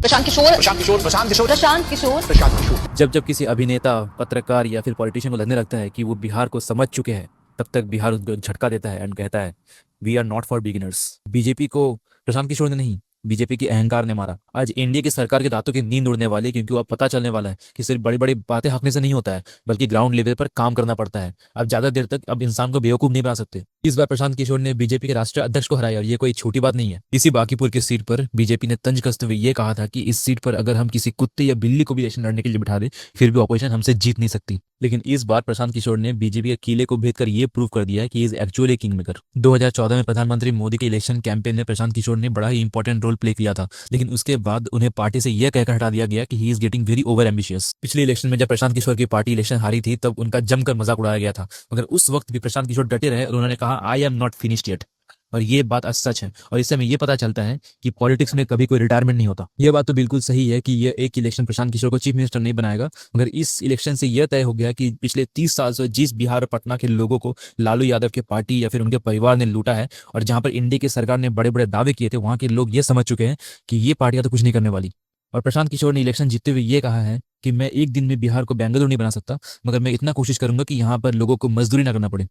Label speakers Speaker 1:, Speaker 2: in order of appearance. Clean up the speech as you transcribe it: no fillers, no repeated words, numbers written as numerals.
Speaker 1: प्रशांत किशोर
Speaker 2: प्रशांत किशोर प्रशांत किशोर
Speaker 1: प्रशांत किशोर
Speaker 2: प्रशांत किशोर।
Speaker 3: जब किसी अभिनेता, पत्रकार या फिर पॉलिटिशियन को लगने लगता है कि वो बिहार को समझ चुके हैं, तब तक बिहार उनको एक झटका देता है एंड कहता है we are not for beginners. BJP को प्रशांत किशोर ने नहीं, बीजेपी की अहंकार ने मारा। आज एनडीए की सरकार के दांतों की नींद उड़ने वाली है, क्योंकि अब पता चलने वाला है कि सिर्फ बड़ी बड़ी बातें हाँकने से नहीं होता है, बल्कि ग्राउंड लेवल पर काम करना पड़ता है। अब ज्यादा देर तक अब इंसान को बेवकूफ नहीं बना सकते। इस बार प्रशांत किशोर ने बीजेपी के राष्ट्रीय अध्यक्ष को हराया और ये कोई छोटी बात नहीं है। इसी बांकीपुर की सीट पर बीजेपी ने तंज कसते हुए ये कहा था कि इस सीट पर अगर हम किसी कुत्ते या बिल्ली को भी इलेक्शन लड़ने के लिए बिठा दे, फिर भी ऑपोजिशन हमसे जीत नहीं सकती। लेकिन इस बार प्रशांत किशोर ने बीजेपी के किले को भेद कर ये प्रूव कर दिया है कि इज एक्चुअली किंग मेकर। 2014 में प्रधानमंत्री मोदी के इलेक्शन कैंपेन में प्रशांत किशोर ने बड़ा ही इंपॉर्टेंट रोल प्ले किया था, लेकिन उसके बाद उन्हें पार्टी से यह कहकर हटा दिया गया कि he is getting very over ambitious. पिछले इलेक्शन में जब प्रशांत किशोर की पार्टी इलेक्शन हारी थी, तब उनका जमकर मजाक उड़ाया गया था, मगर उस वक्त भी प्रशांत किशोर डटे रहे और उन्होंने कहा I am not finished yet. और ये बात आज सच है, और इससे हमें ये पता चलता है कि पॉलिटिक्स में कभी कोई रिटायरमेंट नहीं होता। ये बात तो बिल्कुल सही है कि ये एक इलेक्शन प्रशांत किशोर को चीफ मिनिस्टर नहीं बनाएगा, मगर इस इलेक्शन से यह तय हो गया कि पिछले 30 साल से जिस बिहार और पटना के लोगों को लालू यादव के पार्टी या फिर उनके परिवार ने लूटा है, और जहां पर इंडिया की सरकार ने बड़े बड़े दावे किए थे, वहां के लोग ये समझ चुके हैं कि ये पार्टियां तो कुछ नहीं करने वाली। और प्रशांत किशोर ने इलेक्शन जीतते हुए ये कहा है कि मैं एक दिन में बिहार को बेंगलुरु नहीं बना सकता, मगर मैं इतना कोशिश करूंगा कि यहाँ पर लोगों को मजदूरी ना करना पड़े।